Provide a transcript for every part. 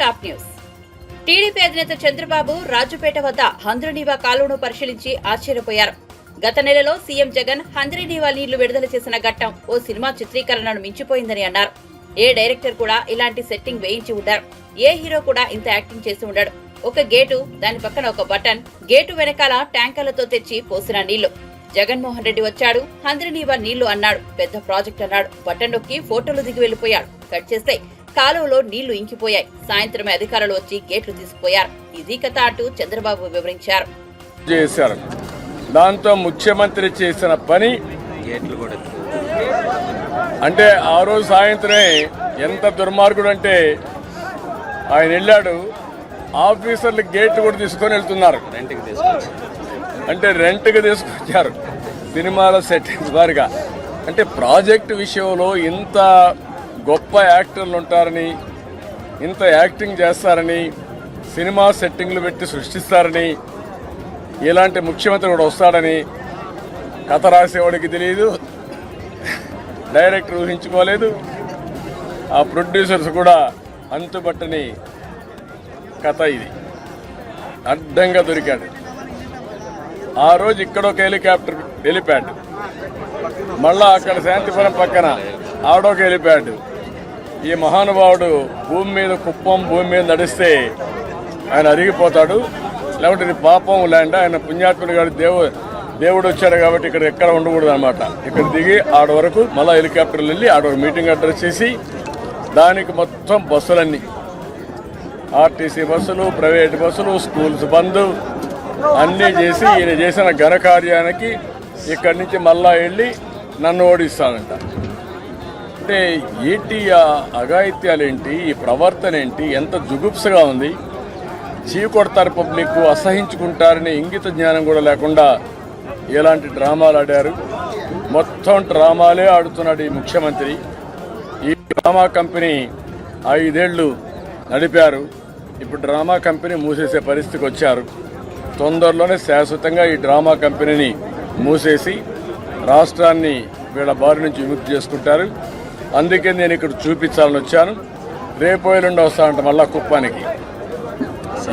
Top news. TDP అధినేత చంద్రబాబు రాజుపేట వద్ద హంద్రీనీవా కాలువను పరిశీలించి ఆశ్చర్యపోయారు. గత నెలలో సీఎం జగన్ హంద్రీనీవా నీళ్లు విడుదల చేసిన ఘట్టం ఓ సినిమా చిత్రీకరణను మించిపోయిందని అన్నారు. ఏ డైరెక్టర్ కూడా ఇలాంటి సెట్టింగ్ వేయించి ఉంటారు. ఏ హీరో కూడా ఇంత యాక్టింగ్ చేసి ఉండడు. ఒక గేటు, దాని పక్కన ఒక బటన్, గేటు వెనకాల ట్యాంకర్లతో తెచ్చి పోసిన నీళ్లు. జగన్మోహన్ రెడ్డి వచ్చాడు, హంద్రీనీవా నీళ్లు అన్నాడు, పెద్ద ప్రాజెక్ట్ అన్నాడు, బటన్ నొక్కి ఫోటోలు దిగి వెళ్లిపోయాడు. కట్ చేస్తే కాలువలో నీళ్లు ఇంకిపోయాయి. సాయంత్రమే అధికారులు వచ్చి గేట్లు తీసుకుపోయారు. ఇది కథ అంటూ చంద్రబాబు వివరించారు. దాంతో ముఖ్యమంత్రి చేసిన పని అంటే ఆ రోజు సాయంత్రమే ఎంత దుర్మార్గుడు అంటే ఆయన వెళ్ళాడు, ఆఫీసర్లు గేట్లు కూడా తీసుకొని వెళ్తున్నారు. అంటే రెంట్కి తీసుకొచ్చారు సినిమాల సెట్టింగ్స్ వారిగా. అంటే ప్రాజెక్టు విషయంలో ఇంత గొప్ప యాక్టర్లు ఉంటారని, ఇంత యాక్టింగ్ చేస్తారని, సినిమా సెట్టింగ్లు పెట్టి సృష్టిస్తారని, ఇలాంటి ముఖ్యమంత్రి కూడా వస్తాడని కథ రాసేవాడికి తెలియదు, డైరెక్టర్ ఊహించుకోలేదు, ఆ ప్రొడ్యూసర్స్ కూడా అంతుబట్టని కథ ఇది. అడ్డంగా దొరికాడు. ఆ రోజు ఇక్కడ ఒక హెలికాప్టర్ హెలిప్యాడ్, మళ్ళా అక్కడ శాంతిపురం పక్కన ఆడొక హెలిప్యాడ్. ఈ మహానుభావుడు భూమి మీద కుప్పం భూమి మీద నడిస్తే ఆయన అరిగిపోతాడు. లేకపోతే ఇది పాపం ల్యాండ్, ఆయన పుణ్యాత్ముడు గారు దేవుడు వచ్చాడు కాబట్టి ఇక్కడ ఎక్కడ ఉండకూడదు అనమాట. ఇక్కడ దిగి ఆడ వరకు మళ్ళీ హెలికాప్టర్లు వెళ్ళి ఆడ ఒక మీటింగ్ అడ్రస్ చేసి దానికి మొత్తం బస్సులన్నీ, ఆర్టీసీ బస్సులు, ప్రైవేట్ బస్సులు, స్కూల్స్ బంద్ అన్నీ చేసి ఈయన చేసిన ఘనకార్యానికి ఇక్కడి నుంచి మళ్ళా వెళ్ళి నన్ను ఓడిస్తానంట. అంటే ఏంటి ఆ అఘాయిత్యాలేంటి, ఈ ప్రవర్తన ఏంటి, ఎంత జుగుప్సగా ఉంది. చీకొడతారు పబ్లిక్, అసహించుకుంటారని ఇంగిత జ్ఞానం కూడా లేకుండా ఎలాంటి డ్రామాలు ఆడారు. మొత్తం డ్రామాలే ఆడుతున్నాడు ఈ ముఖ్యమంత్రి. ఈ డ్రామా కంపెనీ 5 ఏళ్లు నడిపారు. ఇప్పుడు డ్రామా కంపెనీ మూసేసే పరిస్థితికి వచ్చారు. తొందరలోనే శాశ్వతంగా ఈ డ్రామా కంపెనీని మూసేసి రాష్ట్రాన్ని వీళ్ళ బారి నుంచి విముక్తి చేసుకుంటారు. అందుకే నేను ఇక్కడ చూపించాలని వచ్చాను. రేపు ఎల్లుండి వస్తానంట మళ్ళా కుప్పానికి.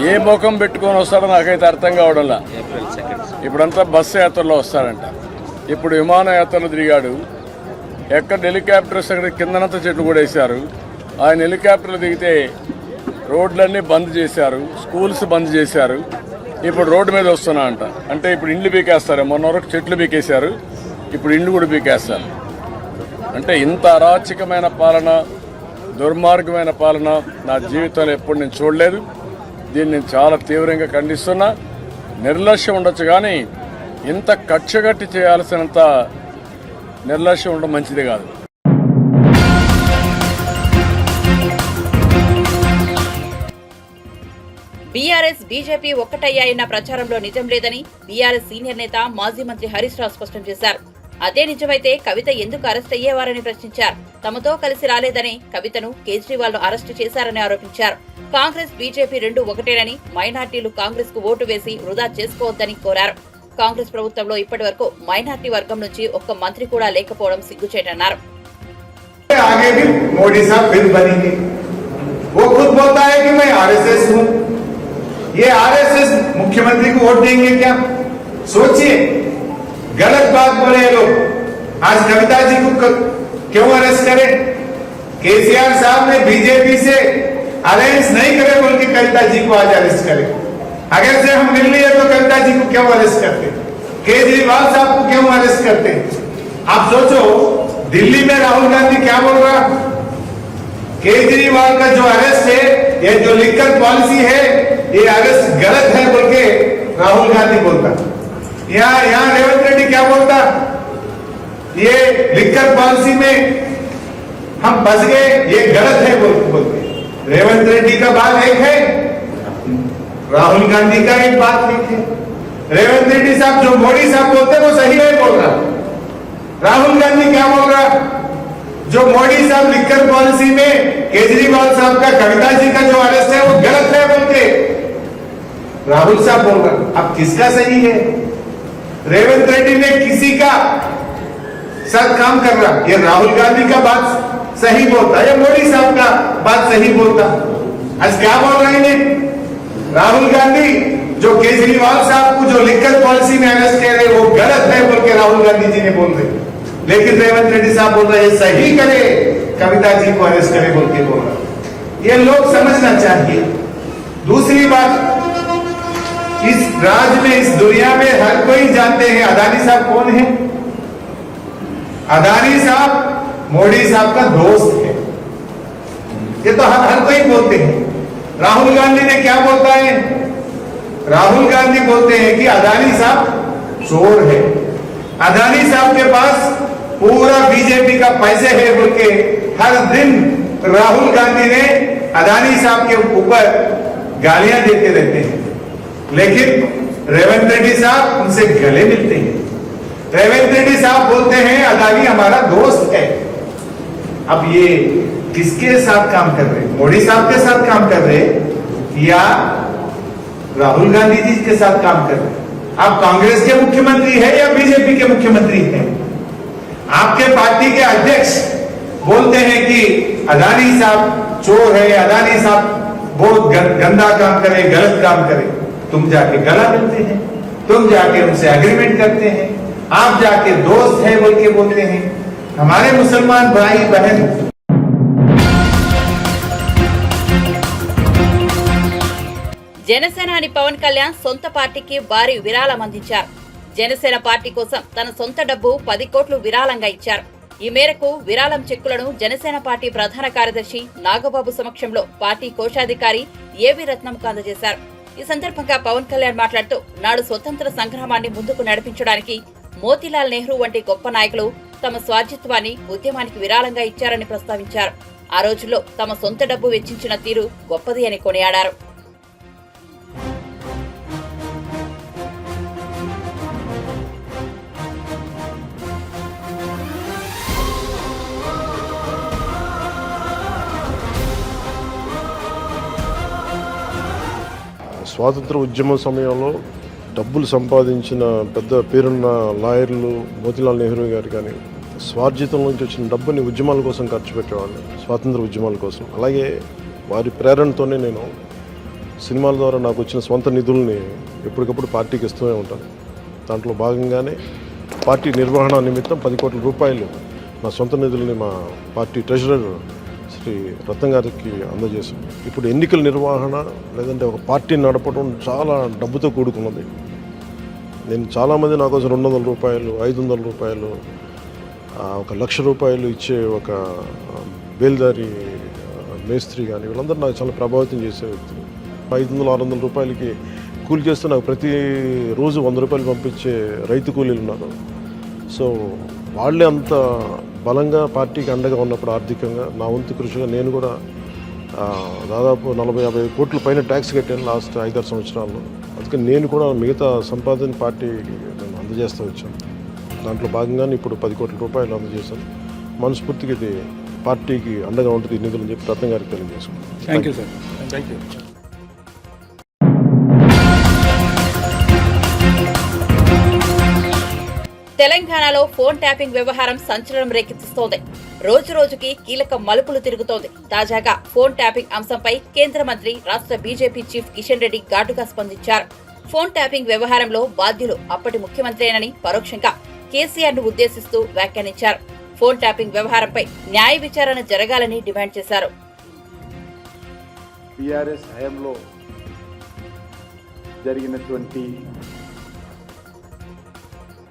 ఏ ముఖం పెట్టుకొని వస్తాడో నాకైతే అర్థం కావడంలా. ఇప్పుడంతా బస్సు యాత్రలో వస్తాడంట, ఇప్పుడు విమానయాత్రలు తిరిగాడు. ఎక్కడ హెలికాప్టర్స్ అక్కడ కిందనంతా చెట్లు కూడా వేశారు. ఆయన హెలికాప్టర్లు దిగితే రోడ్లన్నీ బంద్ చేశారు, స్కూల్స్ బంద్ చేశారు. ఇప్పుడు రోడ్డు మీద వస్తున్నా అంట. అంటే ఇప్పుడు ఇండ్లు బీకేస్తారు. మొన్న వరకు చెట్లు బీకేశారు, ఇప్పుడు ఇండ్లు కూడా బీకేస్తారు. అంటే ఇంత అరాచకమైన పాలన, దుర్మార్గమైన పాలన నా జీవితంలో ఎప్పుడు నేను చూడలేదు. దీన్ని నేను చాలా తీవ్రంగా ఖండిస్తున్నా. నిర్లక్ష్యం ఉండొచ్చు కానీ ఇంత కక్షగట్టి చేయాల్సినంత నిర్లక్ష్యం ఉండడం మంచిది కాదు. బీఆర్ఎస్ బీజేపీ ఒక్కటయ్యాయన్న ప్రచారంలో నిజం లేదని బీఆర్ఎస్ సీనియర్ నేత మాజీ మంత్రి హరీష్ రావు స్పష్టం చేశారు. అదే నిజమైతే కవిత ఎందుకు అరెస్ట్ అయ్యేవారని ప్రశ్నించారు. తమతో కలిసి రాలేదని కవితను కేజ్రీవాల్ ను అరెస్టు చేశారని ఆరోపించారు. కాంగ్రెస్ బీజేపీ రెండు ఒకటేనని, మైనార్టీలు కాంగ్రెస్ కు ఓటు వేసి వృధా చేసుకోవద్దని కోరారు. కాంగ్రెస్ ప్రభుత్వంలో ఇప్పటి వరకు మైనార్టీ వర్గం నుంచి ఒక్క మంత్రి కూడా లేకపోవడం సిగ్గుచేటన్నారు. ये आरएसएस मुख्यमंत्री को वोट देंगे क्या? सोचिए, गलत बात बोले ये लोग। आज कविता जी को क्यों अरेस्ट करें? केसीआर साहब ने बीजेपी से अलायंस नहीं करे बोल के कविता जी को आज अरेस्ट करे। अगर से हम मिल लिए तो कविता जी को क्यों अरेस्ट करते? केजरीवाल साहब को क्यों अरेस्ट करते? आप सोचो, दिल्ली में राहुल गांधी क्या बोल रहा? केजरीवाल का जो अरेस्ट है, ये जो लिकर पॉलिसी है, ये अरेस्ट गलत है बोल के राहुल गांधी बोलता। यहाँ रेवंत रेड्डी क्या बोलता? ये लिकर पॉलिसी में हम फंस गए, ये गलत है बोलते। रेवंत रेड्डी का बात एक है, राहुल गांधी का एक बात एक है। रेवंत रेड्डी साहब जो मोदी साहब बोलते वो सही नहीं बोल रहा। राहुल गांधी क्या बोल रहा? जो मोदी साहब लिकर पॉलिसी में केजरीवाल साहब का, कविता जी का जो अरेस्ट है वो गलत है बोल के राहुल साहब बोल रहा। अब किसका सही है? रेवंत रेड्डी ने किसी का साथ काम कर रहा, ये राहुल गांधी का बात सही बोलता या मोदी साहब का बात सही बोलता? आज क्या बोल रहे हैं राहुल गांधी? जो केजरीवाल साहब को जो लिकर पॉलिसी में अरेस्ट कह रहे वो गलत है बोल के राहुल गांधी जी ने बोल रहे, लेकिन रेवंत रेड्डी साहब बोल रहे सही करे, कविता जी को अरेस्ट करे बोल के बोल रहे। ये लोग समझना चाहिए। दूसरी बात, इस राज्य में, इस दुनिया में हर कोई जानते हैं अदानी साहब कौन है। अदानी साहब मोदी साहब का दोस्त है, ये तो हर कोई बोलते हैं। राहुल गांधी ने क्या बोलता है? राहुल गांधी बोलते हैं कि अदानी साहब चोर है, अदानी साहब के पास पूरा बीजेपी का पैसे है बोल के हर दिन राहुल गांधी ने अदानी साहब के ऊपर गालियां देते रहते हैं, लेकिन रेवंत रेड्डी साहब उनसे गले मिलते हैं। रेवंत रेड्डी साहब बोलते हैं अदानी हमारा दोस्त है। अब ये किसके साथ काम कर रहे? मोदी साहब के साथ काम कर रहे या राहुल गांधी जी के साथ काम कर रहे? आप कांग्रेस के मुख्यमंत्री है या बीजेपी के मुख्यमंत्री हैं? आपके पार्टी के अध्यक्ष बोलते हैं कि अदानी साहब चोर है, अदानी साहब बहुत गंदा काम करे, गलत काम करे। तुम जाके गला मिलते हैं, तुम जाके उनसे एग्रीमेंट करते हैं, आप जाके दोस्त है बोल के बोलते हैं। हमारे मुसलमान भाई बहन, జనసేనాని పవన్ కళ్యాణ్ సొంత పార్టీకి భారీ విరాళం అందించారు. జనసేన పార్టీ కోసం తన సొంత డబ్బు 10 కోట్లు విరాళంగా ఇచ్చారు. ఈ మేరకు విరాళం చెక్కులను జనసేన పార్టీ ప్రధాన కార్యదర్శి నాగబాబు సమక్షంలో పార్టీ కోశాధికారి ఏవి రత్నంకు అందజేశారు. ఈ సందర్భంగా పవన్ కళ్యాణ్ మాట్లాడుతూ నాడు స్వతంత్ర సంగ్రామాన్ని ముందుకు నడిపించడానికి మోతీలాల్ నెహ్రూ వంటి గొప్ప నాయకులు తమ స్వార్థిత్వాన్ని ఉద్యమానికి విరాళంగా ఇచ్చారని ప్రస్తావించారు. ఆ రోజుల్లో తమ సొంత డబ్బు వెచ్చించిన తీరు గొప్పది అని కొనియాడారు. స్వాతంత్ర ఉద్యమ సమయంలో డబ్బులు సంపాదించిన పెద్ద పేరున్న లాయర్లు మోతీలాల్ నెహ్రూ గారు కానీ స్వార్జితం నుంచి వచ్చిన డబ్బుని ఉద్యమాల కోసం ఖర్చు పెట్టేవాళ్ళు, స్వాతంత్ర ఉద్యమాల కోసం. అలాగే వారి ప్రేరణతోనే నేను సినిమాల ద్వారా నాకు వచ్చిన స్వంత నిధుల్ని ఎప్పటికప్పుడు పార్టీకి ఇస్తూనే ఉంటాను. దాంట్లో భాగంగానే పార్టీ నిర్వహణ నిమిత్తం 10 కోట్ల రూపాయలు నా సొంత నిధుల్ని మా పార్టీ ట్రెజరర్ శ్రీ రత్నం గారికి అందజేశాం. ఇప్పుడు ఎన్నికల నిర్వహణ లేదంటే ఒక పార్టీని నడపడం చాలా డబ్బుతో కూడుకున్నది. నేను చాలామంది నా కోసం 200 రూపాయలు, 500 రూపాయలు, 1,00,000 రూపాయలు ఇచ్చే ఒక బేల్దారి మేస్త్రి కానీ వీళ్ళందరూ నాకు చాలా ప్రభావితం చేసే వ్యక్తులు. 500-600 రూపాయలకి కూలి చేస్తే నాకు ప్రతిరోజు 100 రూపాయలు పంపించే రైతు కూలీలు ఉన్నారు. సో వాళ్ళే అంత బలంగా పార్టీకి అండగా ఉన్నప్పుడు ఆర్థికంగా నా వంతు కృషిగా నేను కూడా దాదాపు 40-50 కోట్ల పైన ట్యాక్స్ కట్టాను లాస్ట్ 5-6 సంవత్సరాల్లో. అందుకని నేను కూడా మిగతా సంపాదన పార్టీకి నేను అందజేస్తూ వచ్చాను. దాంట్లో భాగంగానే ఇప్పుడు 10 కోట్ల రూపాయలు అందజేశాను. మనస్ఫూర్తిగా ఇది పార్టీకి అండగా ఉంటుంది ఈ నిధులు అని చెప్పి రత్నం గారికి తెలియజేసుకున్నాను. Thank you sir. Thank you. తెలంగాణలో ఫోన్ ట్యాపింగ్ వ్యవహారం సంచలనం రేకెత్తిస్తోంది. రోజు రోజుకి కీలక మలుపులు తిరుగుతోంది. తాజాగా ఫోన్ ట్యాపింగ్ అంశంపై కేంద్ర మంత్రి, రాష్ట్ర బీజేపీ చీఫ్ కిషన్ రెడ్డి ఘాటుగా స్పందించారు. ఫోన్ ట్యాపింగ్ వ్యవహారంలో బాధ్యులు అప్పటి ముఖ్యమంత్రేనని పరోక్షంగా కేసీఆర్ ను ఉద్దేశిస్తూ వ్యాఖ్యానించారు. ఫోన్ ట్యాపింగ్ వ్యవహారంపై న్యాయ విచారణ జరగాలని డిమాండ్ చేశారు. టీఆర్ఎస్ హయాంలో జరిగినటువంటి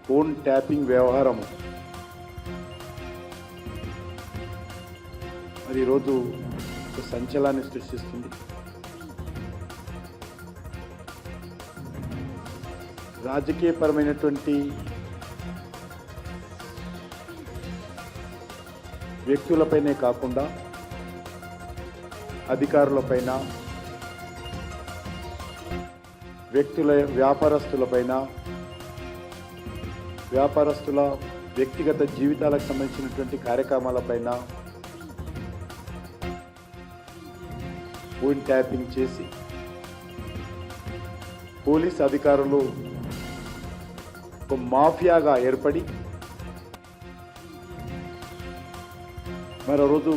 ఫోన్ ట్యాపింగ్ వ్యవహారం మరి ఈరోజు ఒక సంచలనాన్ని సృష్టిస్తుంది. రాజకీయపరమైనటువంటి వ్యక్తులపైనే కాకుండా అధికారులపైన, వ్యాపారస్తుల వ్యక్తిగత జీవితాలకు సంబంధించినటువంటి కార్యక్రమాలపైన ఫోన్ ట్యాపింగ్ చేసి పోలీస్ అధికారులు ఒక మాఫియాగా ఏర్పడి మరో రోజు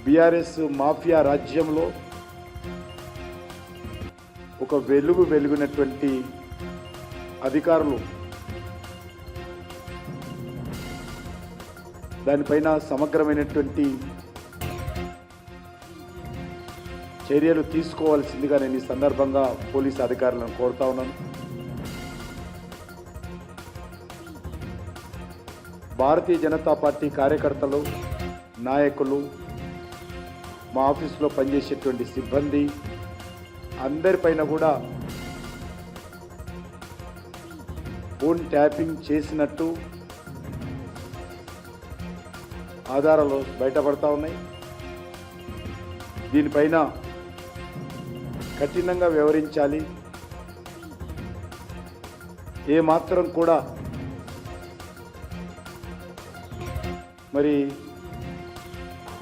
బీఆర్ఎస్ మాఫియా రాజ్యంలో ఒక వెలుగునటువంటి అధికారులు దానిపైన సమగ్రమైనటువంటి చర్యలు తీసుకోవాల్సిందిగా నేను ఈ సందర్భంగా పోలీసు అధికారులను కోరుతా ఉన్నాను. భారతీయ జనతా పార్టీ కార్యకర్తలు, నాయకులు, మా ఆఫీసులో పనిచేసేటువంటి సిబ్బంది అందరిపైన కూడా ఫోన్ ట్యాపింగ్ చేసినట్టు ఆధారాలు బయటపడతా ఉన్నాయి. దీనిపైన కఠినంగా వ్యవహరించాలి. ఏమాత్రం కూడా మరి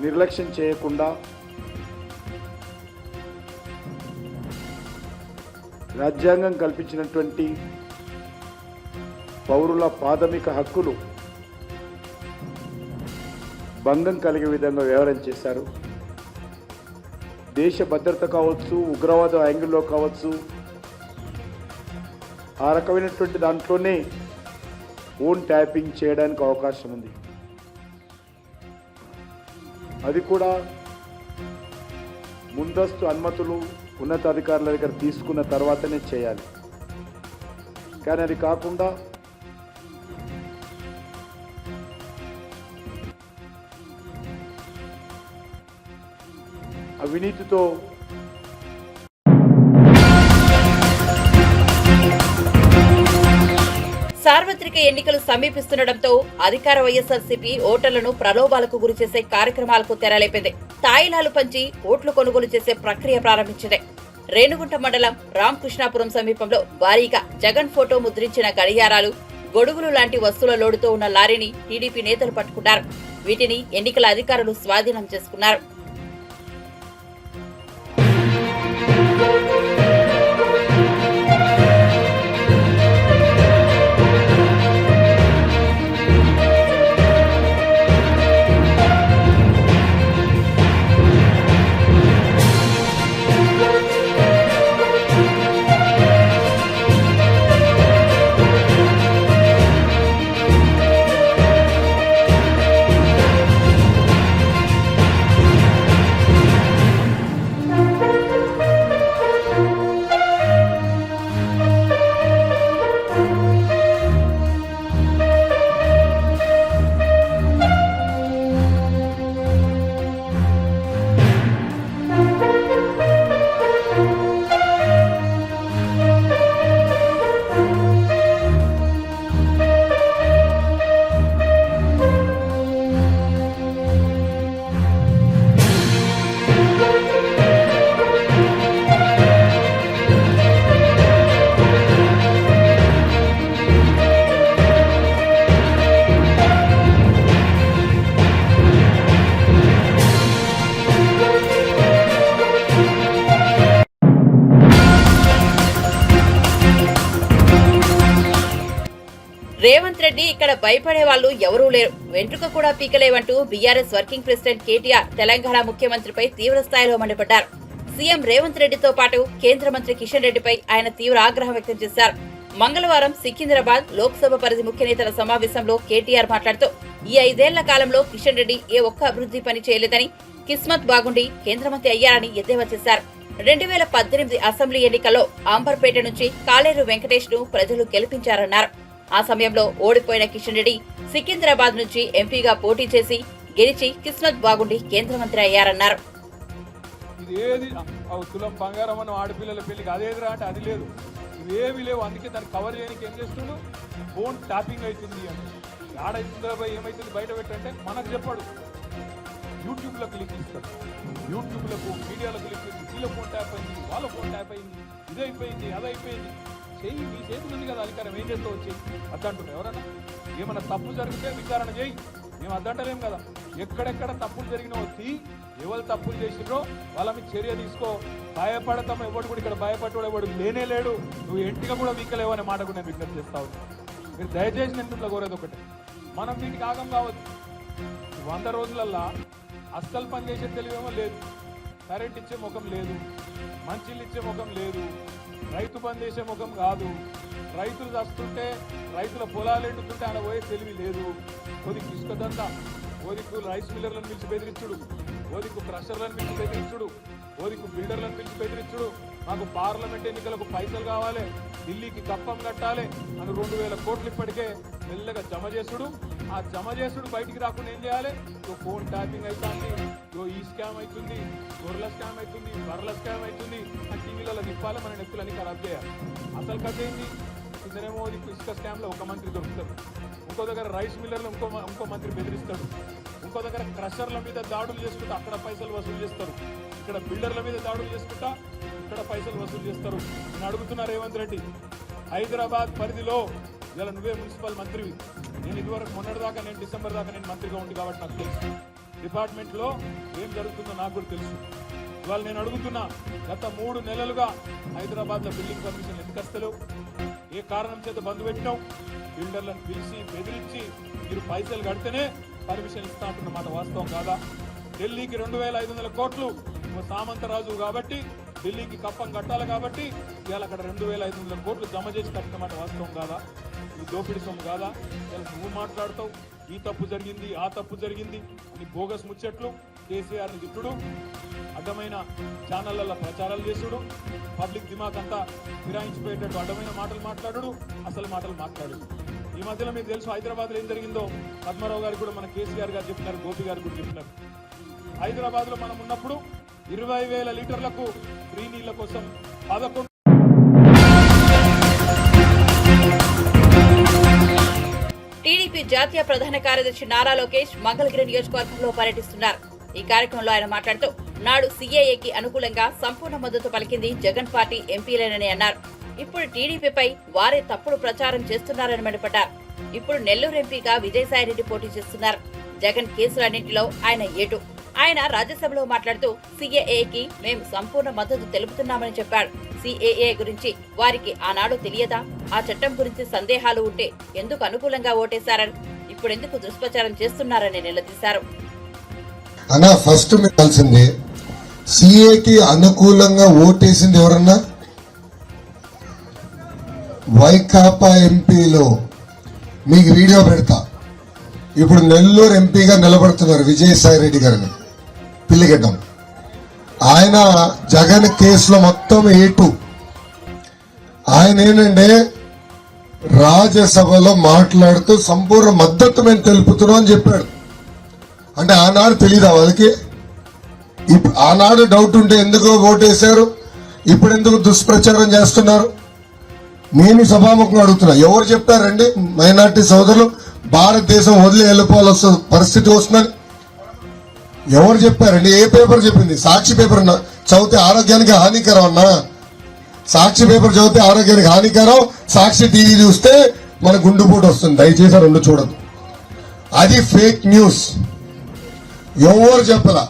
నిర్లక్ష్యం చేయకుండా రాజ్యాంగం కల్పించినటువంటి పౌరుల ప్రాథమిక హక్కులు భంగం కలిగే విధంగా వ్యవహారం చేశారు. దేశ భద్రత కావచ్చు, ఉగ్రవాద యాంగిల్లో కావచ్చు, ఆ రకమైనటువంటి దాంట్లోనే ఫోన్ ట్యాపింగ్ చేయడానికి అవకాశం ఉంది. అది కూడా ముందస్తు అనుమతులు ఉన్నతాధికారుల దగ్గర తీసుకున్న తర్వాతనే చేయాలి. కానీ అది కాకుండా అవినీతితో సార్వత్రిక ఎన్నికలు సమీపిస్తుండటంతో అధికార వైఎస్ఆర్సీపీ ఓటర్లను ప్రలోభాలకు గురిచేసే కార్యక్రమాలకు తెరలేపింది. తాయిలాలు పంచి ఓట్లు కొనుగోలు చేసే ప్రక్రియ ప్రారంభించింది. రేణుగుంట మండలం రామకృష్ణాపురం సమీపంలో భారీగా జగన్ ఫోటో ముద్రించిన గడియారాలు, గొడుగులు లాంటి వస్తువుల లోడుతో ఉన్న లారీని టీడీపీ నేతలు పట్టుకున్నారు. వీటిని ఎన్నికల అధికారులు స్వాధీనం చేసుకున్నారు. రేవంత్ రెడ్డి ఇక్కడ భయపడే వాళ్ళు ఎవరూ లేరు, వెంట్రుక కూడా పీకలేవంటూ BRS working president KTR Telangana ముఖ్యమంత్రిపై తీవ్ర స్థాయిలో మండిపడ్డారు. సీఎం రేవంత్ రెడ్డితో పాటు కేంద్ర మంత్రి కిషన్ రెడ్డిపై ఆయన తీవ్ర ఆగ్రహం వ్యక్తం చేశారు. మంగళవారం సికింద్రాబాద్ లోక్సభ పరిధి ముఖ్య నేతల సమావేశంలో కేటీఆర్ మాట్లాడుతూ ఈ 5 ఏళ్ల కాలంలో కిషన్ రెడ్డి ఏ ఒక్క అభివృద్ధి పని చేయలేదని, కిస్మత్ బాగుండి కేంద్ర మంత్రి అయ్యారని ఎద్దేవా చేశారు. 2018 అసెంబ్లీ ఎన్నికల్లో అంబర్పేట నుంచి కాలేరు వెంకటేష్ ను ప్రజలు గెలిపించారన్నారు. ఆ సమయంలో ఓడిపోయిన కిషన్ రెడ్డి సికింద్రాబాద్ నుంచి ఎంపీగా పోటీ చేసి గెలిచి కిస్మత్ బాగుండి కేంద్ర మంత్రి అయ్యారన్నారు. ఇదేది తులం బంగారం అన్న ఆడపిల్లల పెళ్లికి అదేదిరా అంటే అది లేదు, ఇవేమీ లేవు. అందుకే దాన్ని కవర్ చేయడానికి ఏం చేస్తున్నాడు, ఫోన్ ట్యాపింగ్ అవుతుంది అని. ఆడవుతుందో ఏమైతుంది బయట పెట్టంటే మనకు చెప్పాడు. యూట్యూబ్లో క్లిక్ ఇస్తాడు, యూట్యూబ్లకు మీడియాలో క్లిక్ ఇస్తుంది. వీళ్ళ ఫోన్ ట్యాప్ అయింది, వాళ్ళ ఫోన్ ట్యాప్ అయింది, ఇదైపోయింది అదైపోయింది. చెయ్యి, నీ చేతులు ఉంది కదా అధికారం, ఏం చేస్తావు వచ్చి అద్దంటున్నావు. ఎవరన్నా ఏమన్నా తప్పు జరిగితే విచారణ చేయి, మేము అద్దంటలేం కదా. ఎక్కడెక్కడ తప్పులు జరిగినావో ఎవరు తప్పులు చేసినో వాళ్ళ మీద చర్య తీసుకో. భయపడతాం, ఎవడు కూడా ఇక్కడ భయపడ్డాడు ఎవడు లేనే లేడు. నువ్వు ఎంటిగా కూడా వీకలేవు అనే మాట కూడా నేను విజ్ఞప్తి చేస్తావు. మీరు దయచేసి నేను ఇట్లా కోరేది ఒకటే, మనం వీటికి ఆగం కావద్దు. 100 రోజులల్లా అస్సలు పనిచేసే తెలివేమో లేదు, కరెంట్ ఇచ్చే ముఖం లేదు, మంచిళ్ళు ఇచ్చే ముఖం లేదు, రైతు బంద్ చేసే ముఖం కాదు, రైతులు చస్తుంటే రైతుల పొలాలు ఎండుతుంటే ఆడ పోయే తెలివి లేదు. కొద్దికి ఇసుకదంతా, ఓదికు రైస్ మిల్లర్లను పిలిచి బెదిరించుడు, ఓదికు క్రషర్లను పిలిచి బెదిరించుడు, ఓదికు బిల్డర్లను పిలిచి బెదిరించుడు. మాకు పార్లమెంట్ ఎన్నికలకు పైసలు కావాలి, ఢిల్లీకి కప్పం కట్టాలి అని 2000 కోట్లు ఇప్పటికే మెల్లగా జమ చేసుడు. ఆ జమ చేసుడు బయటికి రాకుండా ఏం చేయాలి? ఫోన్ ట్యాపింగ్ అవుతుంది, ఈ స్కామ్ అవుతుంది, గొర్రెల స్కామ్ అవుతుంది, బర్రెల స్కామ్ అవుతుంది అని టీవీలలో నింపాలి, మన నెక్కులన్నీ ఖరాబ్ చేయాలి. అసలు కథ ఏంటి? ఇద్దరేమో ఇసుక స్కామ్లో ఒక మంత్రి దొరుకుతాడు, ఇంకో దగ్గర రైస్ మిల్లర్లో ఇంకో మంత్రి బెదిరిస్తాడు, ఇంకో దగ్గర క్రషర్ల మీద దాడులు చేసుకుంటా అక్కడ పైసలు వసూలు చేస్తారు, ఇక్కడ బిల్డర్ల మీద దాడులు చేసుకుంటా ఇక్కడ పైసలు వసూలు చేస్తారు. నేను అడుగుతున్నా రేవంత్ రెడ్డి, హైదరాబాద్ పరిధిలో ఇలా నువ్వే మున్సిపల్ మంత్రివి, నేను ఇదివరకు మొన్నటిదాకా నేను డిసెంబర్ దాకా నేను మంత్రిగా ఉంది కాబట్టి నాకు తెలుసు డిపార్ట్మెంట్లో ఏం జరుగుతుందో నాకు కూడా తెలుసు. ఇవాళ నేను అడుగుతున్నా, గత 3 నెలలుగా హైదరాబాద్లో బిల్డింగ్ పర్మిషన్ ఎందుకు వస్తలేవు? ఏ కారణం చేత బంద్ పెట్టినావు? బిల్డర్లను పిలిచి బెదిరించి మీరు పైసలు కడితేనే పర్మిషన్ ఇస్తా అంటున్నమాట వాస్తవం కాదా? ఢిల్లీకి 2500 కోట్లు సామంతరాజు కాబట్టి ఢిల్లీకి కప్పం కట్టాలి కాబట్టి ఇవాళ అక్కడ 2500 కోట్లు జమ చేసి కట్టినమాట వాస్తవం కాదా? ఈ దోపిడి సొమ్ము కాదా? ఇలా నువ్వు మాట్లాడతావు, ఈ తప్పు జరిగింది ఆ తప్పు జరిగింది అని బోగస్ ముచ్చట్లు, కేసీఆర్ని తిట్టుడు, అడ్డమైన ఛానళ్లలో ప్రచారాలు చేసుడు, పబ్లిక్ దిమాగ్ అంతా ఫిరాయించిపోయేటట్టు అడ్డమైన మాటలు మాట్లాడు, అసలు మాటలు మాట్లాడు. ఈ మధ్యలో మీకు తెలుసు హైదరాబాద్లో ఏం జరిగిందో పద్మారావు గారు కూడా మన కేసీఆర్ గారు చెప్పినారు, గోపి గారు కూడా చెప్పినారు. హైదరాబాద్లో మనం ఉన్నప్పుడు 20,000 లీటర్లకు ఫ్రీ నీళ్ల కోసం 11 టీడీపీ జాతీయ ప్రధాన కార్యదర్శి నారా లోకేష్ మంగళగిరి నియోజకవర్గంలో పర్యటిస్తున్నారు. ఈ కార్యక్రమంలో ఆయన మాట్లాడుతూ నాడు సీఏఏకి అనుకూలంగా సంపూర్ణ మద్దతు పలికింది జగన్ పార్టీ ఎంపీలేనని అన్నారు. ఇప్పుడు టీడీపీపై వారే తప్పుడు ప్రచారం చేస్తున్నారని మండిపడ్డారు. ఇప్పుడు నెల్లూరు ఎంపీగా విజయసాయిరెడ్డి పోటీ చేస్తున్నారు. జగన్ కేసులన్నింటిలో ఆయన ఏటు. ఆయన రాజ్యసభలో మాట్లాడుతూ సీఏఏకి మేము సంపూర్ణ మద్దతు తెలుపుతున్నామని చెప్పారు. సీఏఏ గురించి వారికి ఆనాడు తెలియదా? ఆ చట్టం గురించి సందేహాలు ఉంటే ఎందుకు అనుకూలంగా ఓటేశారని, ఇప్పుడెందుకు దుష్ప్రచారం చేస్తున్నారని నిలదీశారు. అన్నా ఫస్ట్ మీకు తెలిసింది, సీఏకి అనుకూలంగా ఓటేసింది ఎవరన్నా? వైకాపా ఎంపీలో. మీకు వీడియో పెడతా. ఇప్పుడు నెల్లూరు ఎంపీగా నిలబడుతున్నారు విజయసాయిరెడ్డి గారిని, పిల్లిగడ్డం. ఆయన జగన్ కేసులో మొత్తం ఏటు. ఆయన ఏంటంటే రాజ్యసభలో మాట్లాడుతూ సంపూర్ణ మద్దతు మేము తెలుపుతున్నాం అని చెప్పాడు. అంటే ఆనాడు తెలీదా వాళ్ళకి? ఆనాడు డౌట్ ఉంటే ఎందుకు ఓటేశారు, ఇప్పుడు ఎందుకు దుష్ప్రచారం చేస్తున్నారు? నేను సభాముఖంగా అడుగుతున్నా, ఎవరు చెప్పారండి మైనార్టీ సోదరులు భారతదేశం వదిలి వెళ్ళిపోవాల్సిన పరిస్థితి వస్తుందని? ఎవరు చెప్పారండి? ఏ పేపర్ చెప్పింది? సాక్షి పేపర్ చదివితే ఆరోగ్యానికి హానికరం అన్నా. సాక్షి పేపర్ చదివితే ఆరోగ్యానికి హానికరం, సాక్షి టీవీ చూస్తే మన గుండెపోటు వస్తుంది. దయచేసి రెండు చూడదు, అది ఫేక్ న్యూస్. ఎవరు చెప్పలా,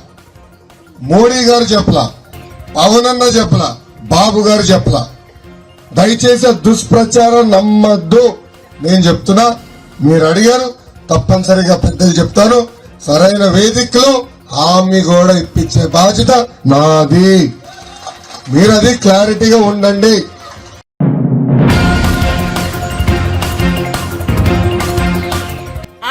మోడీ గారు చెప్పలా, పవన్ అన్న చెప్పలా, బాబు గారు చెప్పలా. దయచేసి దుష్ప్రచారం నమ్మద్దు. నేను చెప్తున్నా, మీరు అడిగారు, తప్పనిసరిగా పెద్దలు చెప్తాను. సరైన వేదికలో హామీ కూడా ఇప్పించే బాధ్యత నాది. మీరు అది క్లారిటీగా ఉండండి.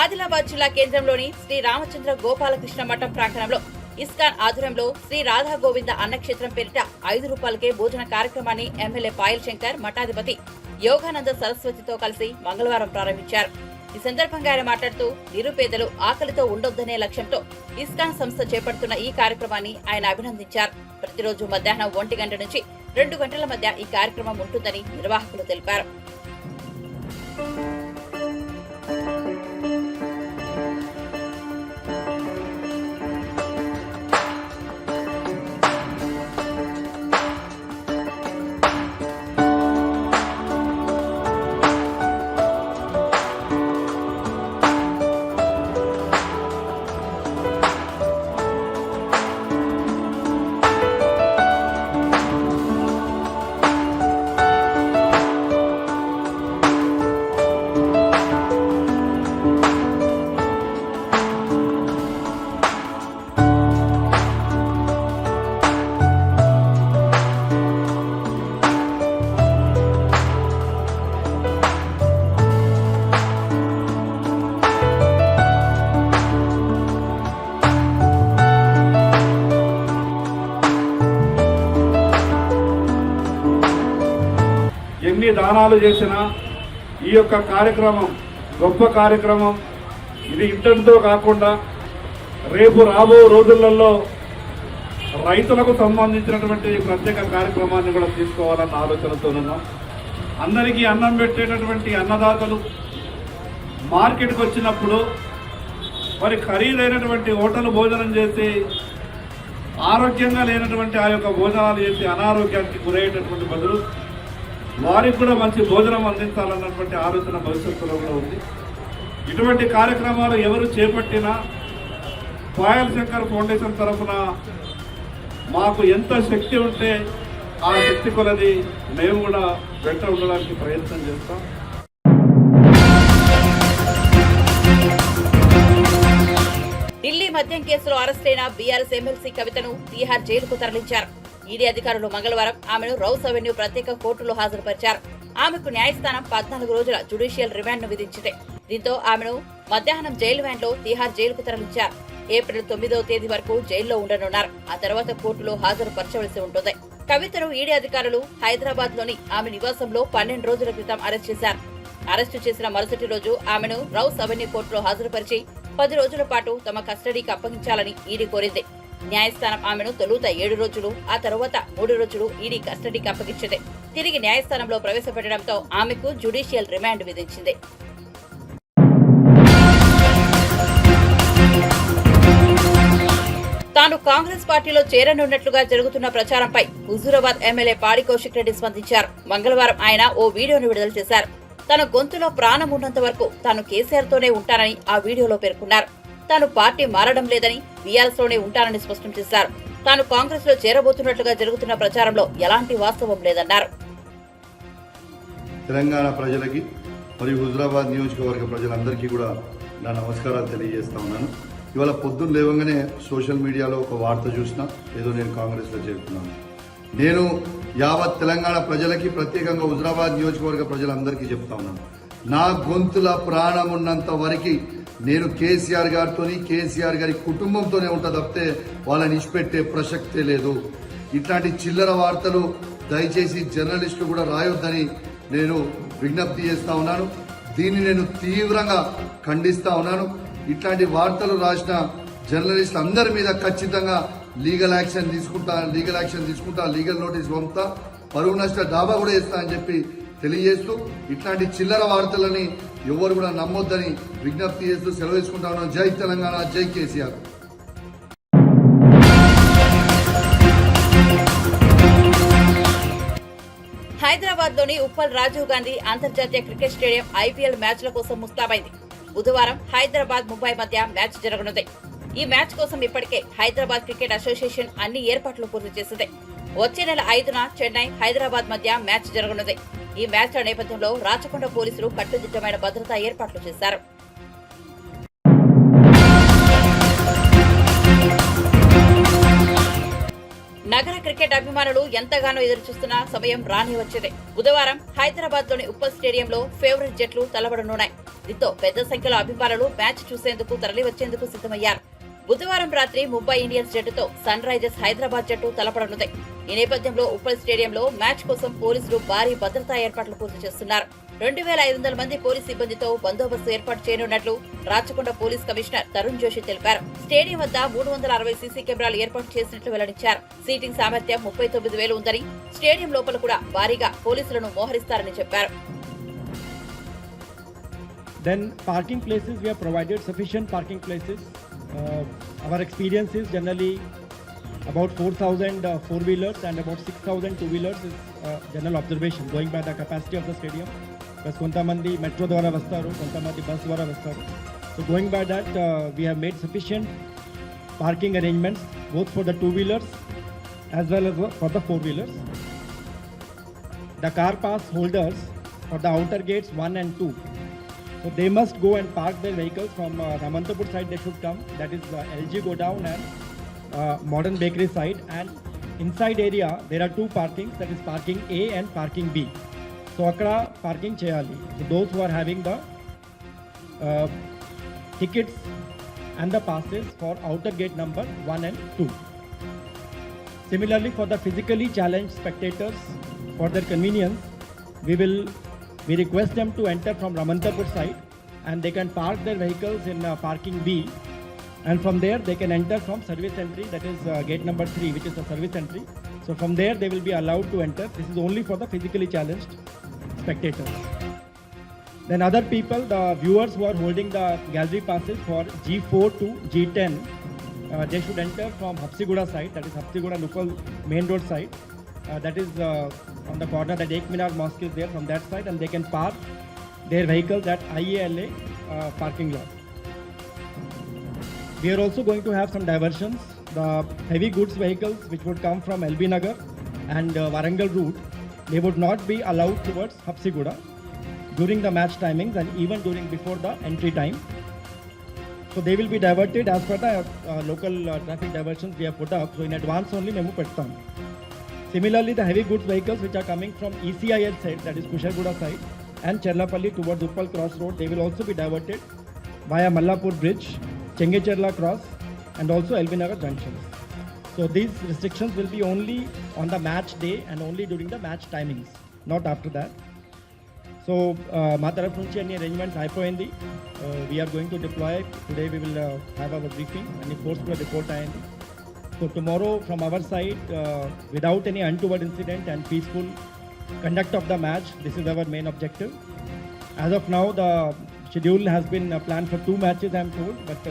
ఆదిలాబాద్ జిల్లా కేంద్రంలోని శ్రీ రామచంద్ర గోపాలకృష్ణ మఠం ప్రాంగణంలో ఇస్కాన్ ఆధ్వర్యంలో శ్రీ రాధా గోవింద అన్నక్షేత్రం పేరిట 5 రూపాయలకే భోజన కార్యక్రమాన్ని ఎమ్మెల్యే పాయల్ శంకర్ మఠాధిపతి యోగానంద సరస్వతితో కలిసి మంగళవారం ప్రారంభించారు. ఈ సందర్భంగా ఆయన మాట్లాడుతూ నిరుపేదలు ఆకలితో ఉండొద్దనే లక్ష్యంతో ఇస్కాన్ సంస్థ చేపడుతున్న ఈ కార్యక్రమాన్ని ఆయన అభినందించారు. ప్రతిరోజు మధ్యాహ్నం 1 గంట నుంచి 2 గంటల మధ్య ఈ కార్యక్రమం ఉంటుందని నిర్వాహకులు తెలిపారు. స్నానాలు చేసిన ఈ యొక్క కార్యక్రమం గొప్ప కార్యక్రమం. ఇది ఇంతటితో కాకుండా రేపు రాబో రోజులలో రైతులకు సంబంధించినటువంటి ప్రత్యేక కార్యక్రమాన్ని కూడా తీసుకోవాలన్న ఆలోచనతో ఉన్నాం. అందరికీ అన్నం పెట్టేటటువంటి అన్నదాతలు మార్కెట్కి వచ్చినప్పుడు మరి ఖరీదైనటువంటి హోటల్ భోజనం చేసి ఆరోగ్యంగా లేనటువంటి ఆ యొక్క భోజనాలు చేసి అనారోగ్యానికి గురయ్యేటటువంటి బదులు వారికి కూడా మంచి భోజనం అందించాలన్నటువంటి ఆలోచన భవిష్యత్తులో కూడా ఉంది. ఇటువంటి కార్యక్రమాలు ఎవరు చేపట్టినా పాయల్ శంకర్ ఫౌండేషన్ తరఫున మాకు ఎంత శక్తి ఉంటే ఆ శక్తి కొలది మేము కూడా వెంట ఉండడానికి ప్రయత్నం చేస్తాం. ఢిల్లీ మద్యం కేసులో అరెస్టైన బీఆర్ఎస్ ఎమ్మెల్సీ కవితను తీహార్ జైలుకు తరలించారు. ఈడీ అధికారులు మంగళవారం ఆమెను రౌస్ అవెన్యూ ప్రత్యేక కోర్టులో హాజరుపరిచారు. ఆమెకు న్యాయస్థానం 14 రోజుల జ్యుడిషియల్ రిమాండ్ను విధించింది. దీంతో ఆమెను మధ్యాహ్నం జైలు వ్యాన్లో తీహార్ జైలుకు తరలించారు. ఏప్రిల్ 9వ తేదీ వరకు జైల్లో ఉండనున్నారు. ఆ తర్వాత కోర్టులో హాజరుపరచవలసి ఉంటుంది. కవితను ఈడీ అధికారులు హైదరాబాద్ లోని ఆమె నివాసంలో 12 రోజుల క్రితం అరెస్ట్ చేశారు. అరెస్టు చేసిన మరుసటి రోజు ఆమెను రౌస్ అవెన్యూ కోర్టులో హాజరుపరిచి 10 రోజుల పాటు తమ కస్టడీకి అప్పగించాలని ఈడీ కోరింది. న్యాయస్థానం ఆమెను తొలుత 7 రోజులు, ఆ తరువాత 3 రోజులు ఈడీ కస్టడీకి అప్పగించింది. తిరిగి న్యాయస్థానంలో ప్రవేశపెట్టడంతో ఆమెకు జ్యుడిషియల్ రిమాండ్ విధించింది. తాను కాంగ్రెస్ పార్టీలో చేరనున్నట్లుగా జరుగుతున్న ప్రచారంపై హుజూరాబాద్ ఎమ్మెల్యే పాడి కౌశిక్ రెడ్డి స్పందించారు. మంగళవారం ఆయన ఓ వీడియోను విడుదల చేశారు. తన గొంతులో ప్రాణం ఉన్నంత వరకు తాను కేసీఆర్ తోనే ఉంటానని ఆ వీడియోలో పేర్కొన్నారు. తాను పార్టీ మారడం లేదని, బీఆర్ఎస్ లోనే ఉంటానని స్పష్టం చేశారు. తాను కాంగ్రెస్ లో చేరబోతున్నట్లుగా జరుగుతున్న ప్రచారంలో ఎలాంటి వాస్తవం లేదన్నారు. తెలంగాణ ప్రజలకి మరియు హుజూరాబాద్ నియోజకవర్గ ప్రజలందరికీ కూడా నా నమస్కారాలు తెలియజేస్తా ఉన్నాను. ఇవాళ పొద్దున్న లేవగానే సోషల్ మీడియాలో ఒక వార్త చూసినా ఏదో నేను కాంగ్రెస్లో చేరుతున్నాను. నేను యావత్ తెలంగాణ ప్రజలకి, ప్రత్యేకంగా హుజూరాబాద్ నియోజకవర్గ ప్రజలందరికీ చెప్తా ఉన్నాను, నా గొంతుల ప్రాణం ఉన్నంత వరకు నేను కేసీఆర్ గారితో, కేసీఆర్ గారి కుటుంబంతోనే ఉంటా తప్పితే వాళ్ళని ఇచ్చిపెట్టే ప్రసక్తే లేదు. ఇట్లాంటి చిల్లర వార్తలు దయచేసి జర్నలిస్టులు కూడా రాయొద్దని నేను విజ్ఞప్తి చేస్తా ఉన్నాను. దీన్ని నేను తీవ్రంగా ఖండిస్తా ఉన్నాను. ఇట్లాంటి వార్తలు రాసిన జర్నలిస్టులు అందరి మీద ఖచ్చితంగా లీగల్ యాక్షన్ తీసుకుంటా, లీగల్ నోటీస్ పంపుతా, పరువు నష్ట డాబా కూడా వేస్తా అని చెప్పి తెలియజేస్తూ, ఇట్లాంటి చిల్లర వార్తలని ఎవరు కూడా నమ్మొద్దని విజ్ఞప్తి చేస్తూ సెలవు తీసుకుంటా ఉన్నాను. జై తెలంగాణ, జై కేసీఆర్. హైదరాబాద్ లోని ఉప్పల్ రాజీవ్ గాంధీ అంతర్జాతీయ క్రికెట్ స్టేడియం ఐపీఎల్ మ్యాచ్ల కోసం ముస్తాబైంది. బుధవారం హైదరాబాద్, ముంబై మధ్య మ్యాచ్ జరగనుంది. ఈ మ్యాచ్ కోసం ఇప్పటికే హైదరాబాద్ క్రికెట్ అసోసియేషన్ అన్ని ఏర్పాట్లు పూర్తి చేసింది. వచ్చే నెల 5న చెన్నై, హైదరాబాద్ మధ్య మ్యాచ్ జరగనుంది. ఈ మ్యాచ్ల నేపథ్యంలో రాచకొండ పోలీసులు కట్టుదిట్టమైన భద్రతా ఏర్పాట్లు చేశారు. నగర క్రికెట్ అభిమానులు ఎంతగానో ఎదురుచూస్తున్న సమయం రాని వచ్చింది. బుధవారం హైదరాబాద్ లోని ఉప్పల్ స్టేడియంలో ఫేవరెట్ జట్లు తలపడనున్నాయి. దీంతో పెద్ద సంఖ్యలో అభిమానులు మ్యాచ్ చూసేందుకు తరలివచ్చేందుకు సిద్ధమయ్యారు. బుధవారం రాత్రి ముంబై ఇండియన్స్ జట్టుతో సన్ రైజర్స్ హైదరాబాద్ జట్టు తలపడనుంది. ఈ నేపథ్యంలో ఉప్పల్ స్టేడియంలో మ్యాచ్ కోసం పోలీసులు భారీ భద్రతా ఏర్పాట్లు పూర్తి చేస్తున్నారు. 2500 మంది పోలీస్ సిబ్బందితో బందోబస్తు ఏర్పాటు చేయనున్నట్లు రాచకొండ పోలీస్ కమిషనర్ తరుణ్ జోషి తెలిపారు. స్టేడియం వద్ద 360 సీసీ కెమెరాలు ఏర్పాటు చేసినట్లు వెల్లడించారు. సీటింగ్ సామర్థ్యం 39,000 ఉందని, స్టేడియం లోపల కూడా భారీగా పోలీసులను మోహరిస్తారని చెప్పారు. Then parking places, we have provided sufficient parking places. Our experience is generally about 4,000 four-wheelers and about 6,000 two-wheelers is general observation going by the capacity of the stadium. Plus kontamandi metro dwara vastaru, kontamandi bus dwara vastaru. So going by that, we have made sufficient parking arrangements both for the two-wheelers as well as for the four-wheelers. The car pass holders for the outer gates 1 and 2. So they must go and park their vehicles from Ramantapur side. They should come. That is LG go down and Modern Bakery side. And inside area there are two parkings. That is parking A and parking B. So akada parking cheyali. So those who are having the tickets and the passes for outer gate number 1 and 2. Similarly, for the physically challenged spectators, for their convenience, we request them to enter from Ramantapur side, and they can park their vehicles in parking B, and from there they can enter from service entry, that is gate number 3, which is the service entry. So from there they will be allowed to enter. This is only for the physically challenged spectators. Then other people, the viewers who are holding the gallery passes for G4 to G10, they should enter from Hapsiguda side, that is Hapsiguda local main road side. That is on the corner that Ek Minar Mosque is there, from that side, and they can park their vehicles at IALA parking lot. We are also going to have some diversions. The heavy goods vehicles which would come from LB Nagar and Warangal route, they would not be allowed towards Hapsiguda during the match timings and even during before the entry time. So they will be diverted as per the local traffic diversions we have put up. So in advance only memo pettam. Similarly, the heavy goods vehicles which are coming from ECIL side, that is Kusharguda side, and Cherlapalli towards Uppal Cross Road, they will also be diverted via Mallapur Bridge, Chengecherla Cross, and also LB Nagar junctions. So these restrictions will be only on the match day and only during the match timings, not after that. So మా తరఫు నుంచి అన్ని arrangements అయిపోయింది. We are going to deploy. Today we will have our briefing and force కూడా report అయింది. So tomorrow from our side, without any untoward incident and peaceful conduct of the match, this is our main objective. As of now, the schedule has been planned for 2 matches, I am told, but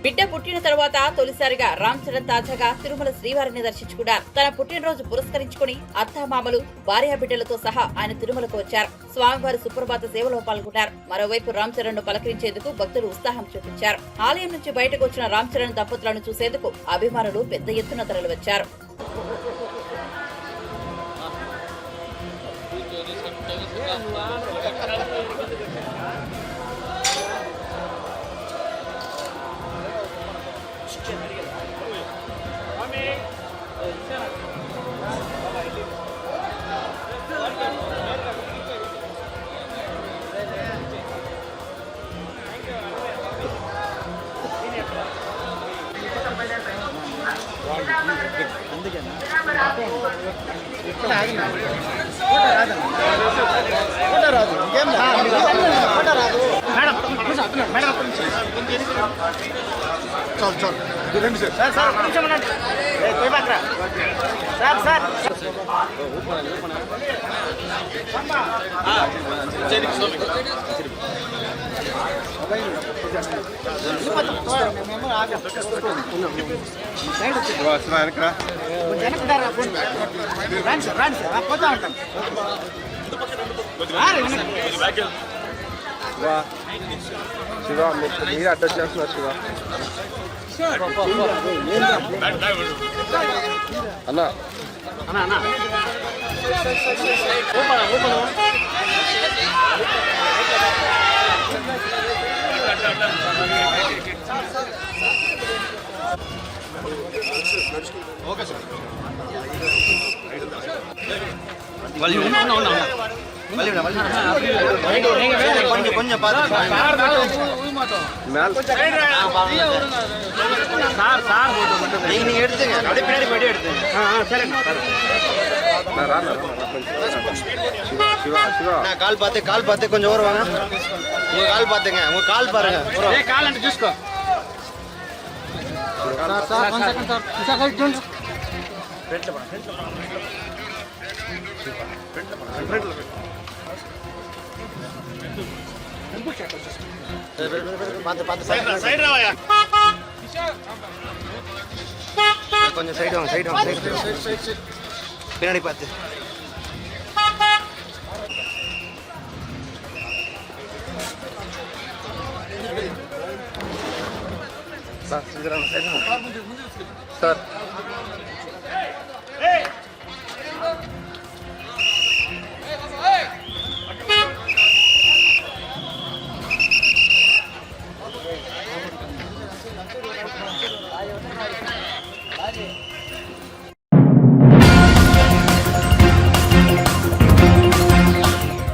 బిడ్డ పుట్టిన తర్వాత తొలిసారిగా రామ్ చరణ్ తాజాగా తిరుమల శ్రీవారిని దర్శించుకున్నారు. తన పుట్టినరోజు పురస్కరించుకుని అత్తామామలు, భార్యా బిడ్డలతో సహా ఆయన తిరుమలకు వచ్చారు. స్వామివారి సుప్రభాత సేవలో పాల్గొన్నారు. మరోవైపు రామ్ చరణ్ ను పలకరించేందుకు భక్తులు ఉత్సాహం చూపించారు. ఆలయం నుంచి బయటకు వచ్చిన రామ్ చరణ్ దంపతులను చూసేందుకు అభిమానులు పెద్ద ఎత్తున తరలివచ్చారు. శివ మీరు అటాచ్ చేస్తున్నారు శివ అన్నా ఓకే సార్ கொஞ்சம் நீங்க எடுத்துங்க அப்படியே பின்னாடி போயிட்டு எடுத்துங்க நான் கால் பார்த்து கொஞ்சம் ஓரம் வாங்க. உங்க கால் பார்த்துங்க, உங்க கால் பாருங்க. கால் అంటే చూసుకో கொஞ்சம் சைடு வாங்க பின்னாடி பார்த்து சார்